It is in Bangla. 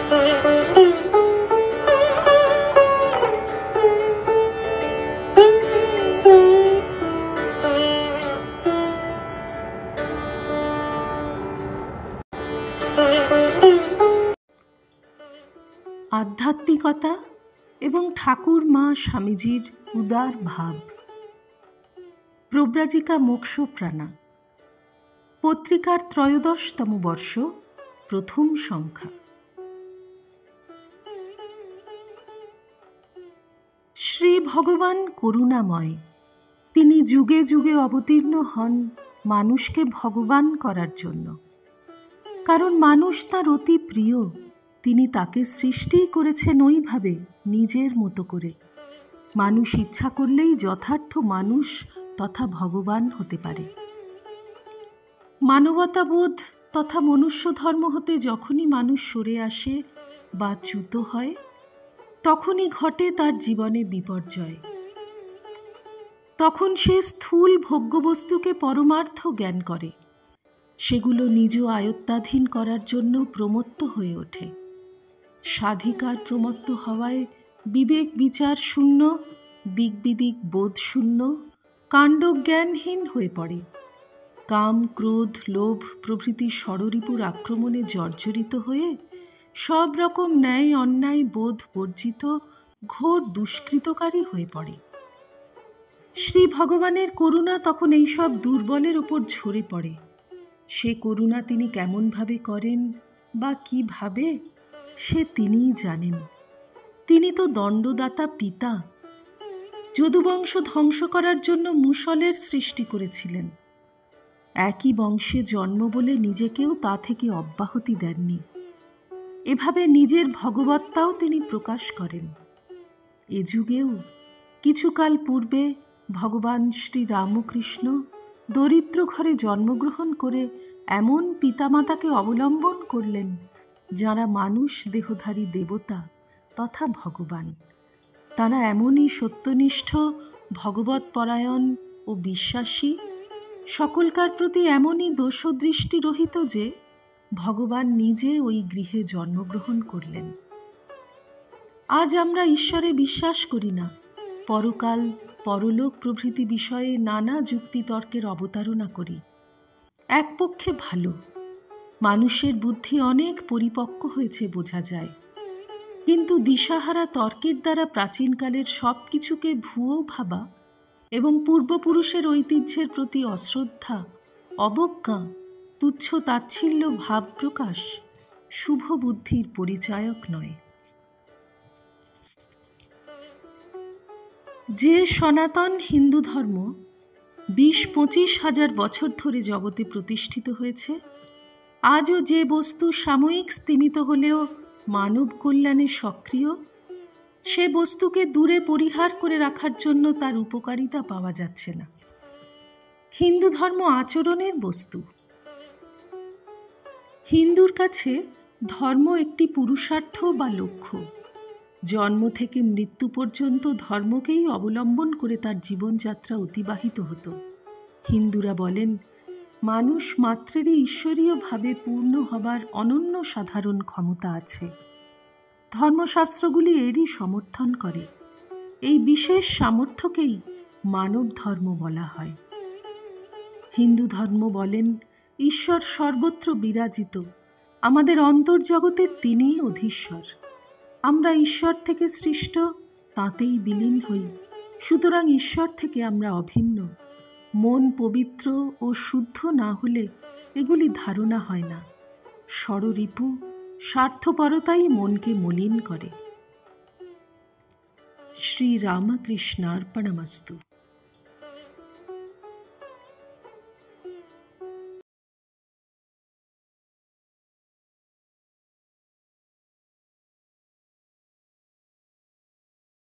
আধ্যাত্মিকতা এবং ঠাকুর মা স্বামীজির উদার ভাব। প্রব্রাজিকা মোক্ষপ্রাণা, পত্রিকার 'ত্রয়োদশতম বর্ষ, প্রথম সংখ্যা। শ্রী ভগবান করুণাময়। তিনি যুগে যুগে অবতীর্ণ হন মানুষকে ভগবান করার জন্য। কারণ মানুষ তাঁর অতি প্রিয়, তিনি তাকে সৃষ্টিই করেছেন ওইভাবে নিজের মতো করে। মানুষ ইচ্ছা করলেই যথার্থ মানুষ তথা ভগবান হতে পারে। মানবতাবোধ তথা মনুষ্য ধর্ম হতে যখনই মানুষ সরে আসে বা চ্যুত হয়, তখনই ঘটে তার জীবনে বিপর্যয়। তখন সে স্থূল ভোগ্যবস্তুকে পরমার্থ জ্ঞান করে, সেগুলো নিজ আয়ত্তাধীন করার জন্য প্রমত্ত হয়ে ওঠে। স্বাধিকার প্রমত্ত হওয়ায় বিবেক বিচার শূন্য, দিকবিদিক বোধ শূন্য, কাণ্ডজ্ঞানহীন হয়ে পড়ে। কাম, ক্রোধ, লোভ প্রভৃতি ষড়রিপুর আক্রমণে জর্জরিত হয়ে সব রকম ন্যায় অন্যায় বোধ বর্জিত ঘোর দুষ্কৃতকারী হয়ে পড়ে। শ্রী ভগবানের করুণা তখন এইসব দুর্বলের ওপর ঝরে পড়ে। সে করুণা তিনি কেমনভাবে করেন বা কিভাবে, সে তিনিই জানেন। তিনি তো দণ্ডদাতা পিতা। যদুবংশ ধ্বংস করার জন্য মুষলের সৃষ্টি করেছিলেন। একই বংশে জন্ম বলে নিজেকেও তা থেকে অব্যাহতি দেননি। এভাবে নিজের ভগবত্তাও তিনি প্রকাশ করেন। এ যুগেও কিছুকাল পূর্বে ভগবান শ্রী রামকৃষ্ণ দরিদ্র ঘরে জন্মগ্রহণ করে এমন পিতামাতাকে অবলম্বন করলেন যাঁরা মানুষ দেহধারী দেবতা তথা ভগবান। তাঁরা এমনই সত্যনিষ্ঠ, ভগবৎপরায়ণ ও বিশ্বাসী, সকলকার প্রতি এমনই দোষদৃষ্টিরহিত যে ভগবান নিজে ওই গৃহে জন্মগ্রহণ করলেন। আজ আমরা ঈশ্বরে বিশ্বাস করি না, পরকাল, পরলোক প্রভৃতি বিষয়ে নানা যুক্তিতর্কের অবতারণা করি। এক পক্ষে ভালো, মানুষের বুদ্ধি অনেক পরিপক্ক হয়েছে বোঝা যায়। কিন্তু দিশাহারা তর্কের দ্বারা প্রাচীনকালের সব কিছুকে ভুয়ো ভাবা এবং পূর্বপুরুষের ঐতিহ্যের প্রতি অশ্রদ্ধা, অবজ্ঞা, তুচ্ছ তাচ্ছিল্য ভাব প্রকাশ শুভ বুদ্ধির পরিচায়ক নয়। যে সনাতন হিন্দু ধর্ম ২০-২৫ হাজার বছর ধরে জগতে প্রতিষ্ঠিত হয়েছে, আজও যে বস্তু সাময়িক স্তিমিত হলেও মানব কল্যাণে সক্রিয়, সে বস্তুকে দূরে পরিহার করে রাখার জন্য তার উপকারিতা পাওয়া যাচ্ছে না। হিন্দু ধর্ম আচরণের বস্তু। হিন্দুর কাছে ধর্ম একটি পুরুষার্থ বা লক্ষ্য। জন্ম থেকে মৃত্যু পর্যন্ত ধর্মকেই অবলম্বন করে তার জীবনযাত্রা অতিবাহিত হতো। হিন্দুরা বলেন, মানুষ মাত্রেরই ঈশ্বরীয়ভাবে পূর্ণ হবার অনন্য সাধারণ ক্ষমতা আছে। ধর্মশাস্ত্রগুলি এরই সমর্থন করে। এই বিশেষ সামর্থ্যকেই মানব ধর্ম বলা হয়। হিন্দু ধর্ম বলেন, ঈশ্বর সর্বত্র বিরাজিত, আমাদের অন্তর্জগতের তিনিই অধীশ্বর। আমরা ঈশ্বর থেকে সৃষ্ট, তাঁতেই বিলীন হই। সুতরাং ঈশ্বর থেকে আমরা অভিন্ন। মন পবিত্র ও শুদ্ধ না হলে এগুলি ধারণা হয় না। ষড়রিপু, স্বার্থপরতাই মনকে মলিন করে। শ্রী রামকৃষ্ণার্পণমস্তু।